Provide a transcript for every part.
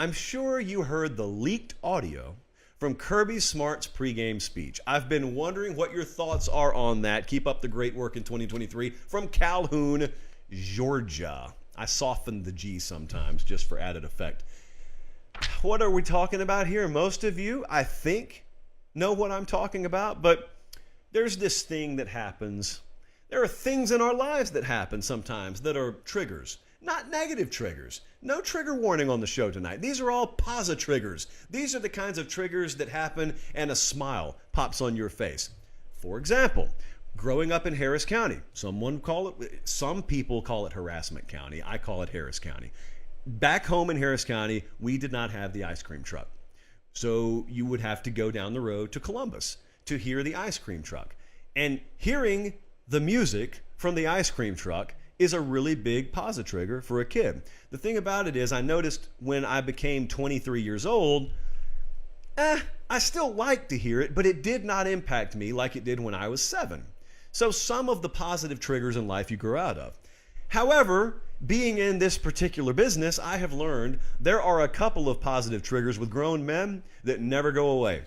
I'm sure you heard the leaked audio from Kirby Smart's pregame speech. I've been wondering what your thoughts are on that. Keep up the great work in 2023 from Calhoun, Georgia. I soften the G sometimes just for added effect. What are we talking about here? Most of you, I think, know what I'm talking about, but there's this thing that happens. There are things in our lives that happen sometimes that are triggers, not negative triggers. No trigger warning on the show tonight. These are all positive triggers. These are the kinds of triggers that happen and a smile pops on your face. For example, growing up in Harris County, some people call it Harassment County. I call it Harris County. Back home in Harris County, we did not have the ice cream truck. So you would have to go down the road to Columbus to hear the ice cream truck. And hearing the music from the ice cream truck is a really big positive trigger for a kid. The thing about it is, I noticed when I became 23 years old, I still like to hear it, but it did not impact me like it did when I was 7. So some of the positive triggers in life you grow out of. However, being in this particular business, I have learned there are a couple of positive triggers with grown men that never go away.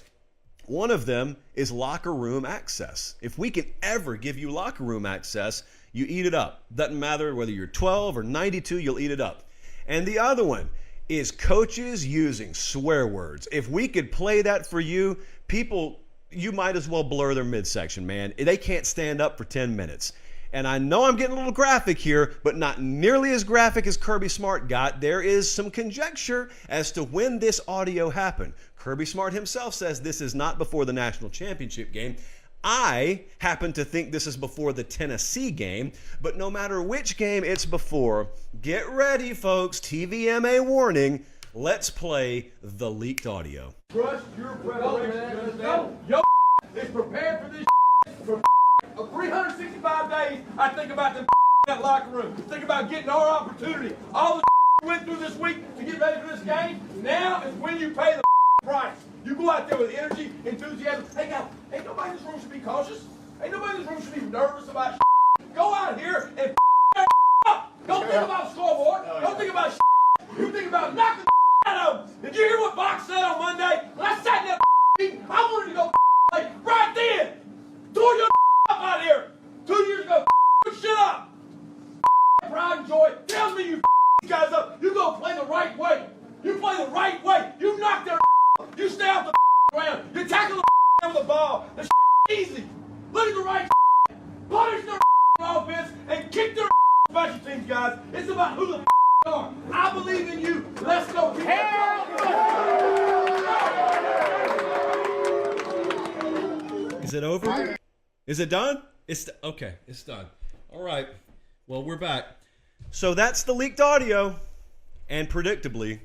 One of them is locker room access. If we can ever give you locker room access, you eat it up. Doesn't matter whether you're 12 or 92, you'll eat it up. And the other one is coaches using swear words. If we could play that for you, people, you might as well blur their midsection, man. They can't stand up for 10 minutes. And I know I'm getting a little graphic here, but not nearly as graphic as Kirby Smart got. There is some conjecture as to when this audio happened. Kirby Smart himself says this is not before the national championship game. I happen to think this is before the Tennessee game, but no matter which game it's before, get ready, folks. TVMA warning. Let's play the leaked audio. Trust your preparation. Yo is prepared for this for 365 days. I think about them that locker room. Think about getting our opportunity. All the we went through this week to get ready for this game. Now is when you pay the price. You go out there with energy, enthusiasm. Hey, guys, ain't nobody in this room should be cautious. Ain't nobody in this room should be nervous about Go out here and up. Don't think about scoreboard. Don't think about You think about knocking out of them. Did you hear what Box said on Monday? When I sat in that meeting, I wanted to go like right then. Tore your up out here. 2 years ago, your shit up. Pride and joy tells me you these guys up. You go play the right way. You play the right way. You knock their You stay off the ground. You tackle the with the ball. The easy. Look at the right punish their offense and kick their special teams, guys. It's about who the are. I believe in you. Let's go. Is it over? Is it done? Okay, it's done. All right. Well, we're back. So that's the leaked audio. And predictably,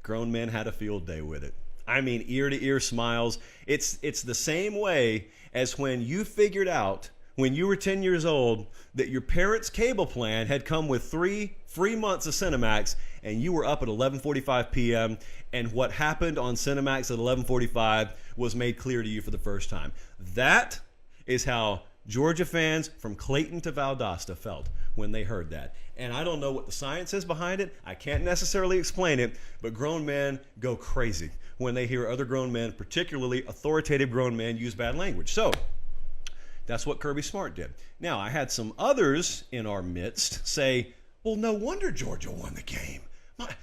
grown men had a field day with it. I mean, ear-to-ear smiles. It's the same way as when you figured out when you were 10 years old that your parents' cable plan had come with 3 free months of Cinemax, and you were up at 11:45 p.m., and what happened on Cinemax at 11:45 was made clear to you for the first time. That is how Georgia fans from Clayton to Valdosta felt when they heard that. And I don't know what the science is behind it. I can't necessarily explain it, but grown men go crazy when they hear other grown men, particularly authoritative grown men, use bad language. So that's what Kirby Smart did. Now, I had some others in our midst say, well, no wonder Georgia won the game.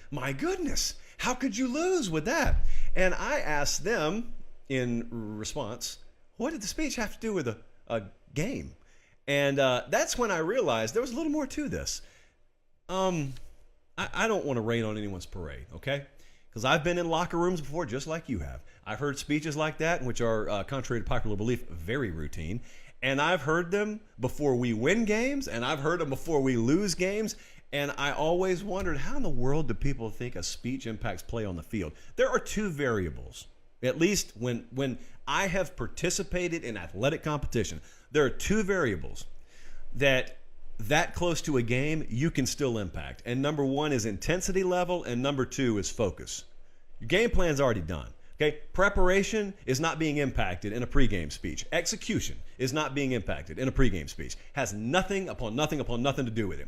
My goodness, how could you lose with that? And I asked them in response, what did the speech have to do with a game? And that's when I realized there was a little more to this. I don't want to rain on anyone's parade, okay? Because I've been in locker rooms before, just like you have. I've heard speeches like that, which are, contrary to popular belief, very routine. And I've heard them before we win games, and I've heard them before we lose games. And I always wondered, how in the world do people think a speech impacts play on the field? There are 2 variables, at least when I have participated in athletic competition. There are 2 variables that close to a game you can still impact. And number 1 is intensity level, and number 2 is focus. Your game plan's already done. Okay, preparation is not being impacted in a pregame speech. Execution is not being impacted in a pregame speech. Has nothing upon nothing upon nothing to do with it.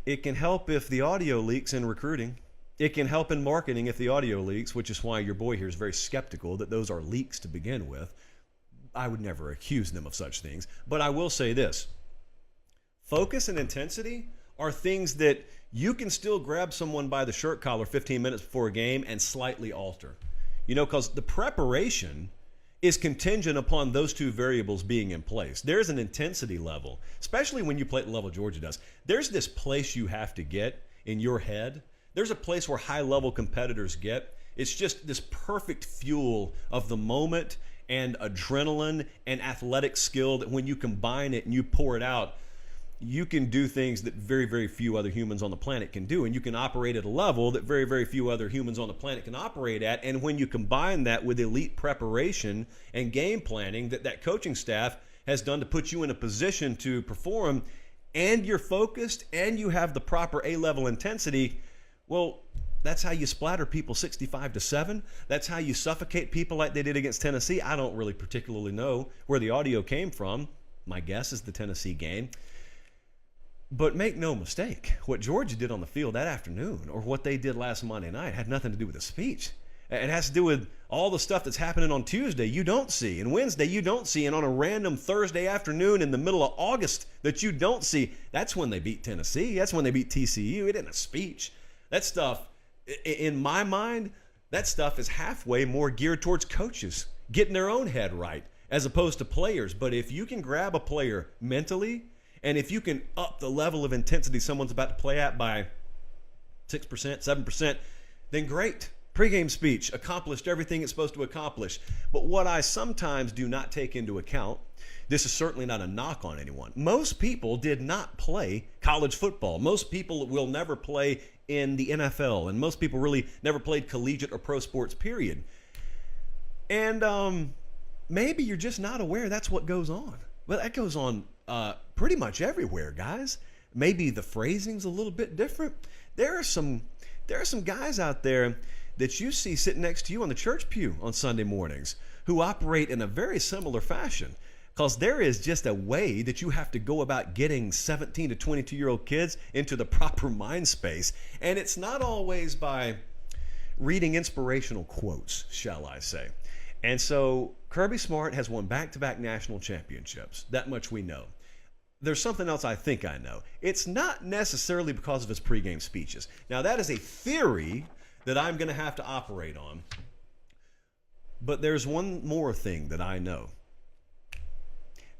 It can help if the audio leaks in recruiting. It can help in marketing if the audio leaks, which is why your boy here is very skeptical that those are leaks to begin with. I would never accuse them of such things. But I will say this. Focus and intensity are things that you can still grab someone by the shirt collar 15 minutes before a game and slightly alter. You know, because the preparation is contingent upon those two variables being in place. There's an intensity level, especially when you play at the level Georgia does. There's this place you have to get in your head. There's a place where high-level competitors get. It's just this perfect fuel of the moment and adrenaline and athletic skill that when you combine it and you pour it out, you can do things that very, very few other humans on the planet can do. And you can operate at a level that very, very few other humans on the planet can operate at. And when you combine that with elite preparation and game planning that coaching staff has done to put you in a position to perform, and you're focused and you have the proper A-level intensity, well, that's how you splatter people 65-7. That's how you suffocate people like they did against Tennessee. I don't really particularly know where the audio came from. My guess is the Tennessee game. But make no mistake, what Georgia did on the field that afternoon, or what they did last Monday night, had nothing to do with the speech. It has to do with all the stuff that's happening on Tuesday you don't see, and Wednesday you don't see, and on a random Thursday afternoon in the middle of August that you don't see. That's when they beat Tennessee. That's when they beat TCU. It isn't a speech. That stuff, in my mind, that stuff is halfway more geared towards coaches getting their own head right as opposed to players. But if you can grab a player mentally, and if you can up the level of intensity someone's about to play at by 6%, 7%, then great. Pre-game speech accomplished everything it's supposed to accomplish. But what I sometimes do not take into account, this is certainly not a knock on anyone. Most people did not play college football. Most people will never play in the NFL, and most people really never played collegiate or pro sports, period. And maybe you're just not aware that's what goes on. Well, that goes on pretty much everywhere, guys. Maybe the phrasing's a little bit different. There are some guys out there that you see sitting next to you on the church pew on Sunday mornings who operate in a very similar fashion, because there is just a way that you have to go about getting 17 to 22-year-old kids into the proper mind space, and it's not always by reading inspirational quotes, shall I say. And so Kirby Smart has won back-to-back national championships. That much we know. There's something else I think I know. It's not necessarily because of his pregame speeches. Now, that is a theory that I'm going to have to operate on. But there's one more thing that I know.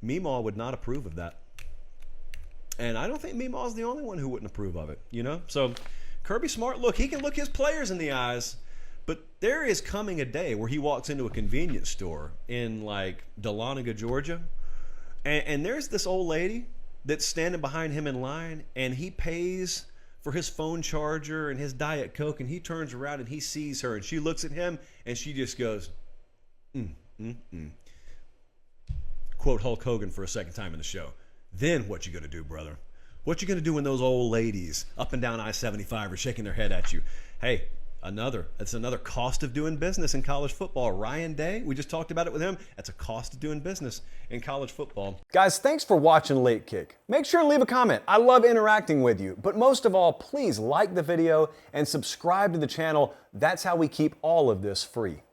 Meemaw would not approve of that. And I don't think Meemaw's the only one who wouldn't approve of it, you know? So Kirby Smart, look, he can look his players in the eyes, but there is coming a day where he walks into a convenience store in, like, Dahlonega, Georgia, and there's this old lady that's standing behind him in line, and he pays for his phone charger and his Diet Coke, and he turns around and he sees her, and she looks at him, and she just goes, Quote Hulk Hogan for a second time in the show. Then what you gonna do, brother? What you gonna do when those old ladies up and down I-75 are shaking their head at you? Hey, that's another cost of doing business in college football. Ryan Day, we just talked about it with him. That's a cost of doing business in college football. Guys, thanks for watching Late Kick. Make sure to leave a comment. I love interacting with you. But most of all, please like the video and subscribe to the channel. That's how we keep all of this free.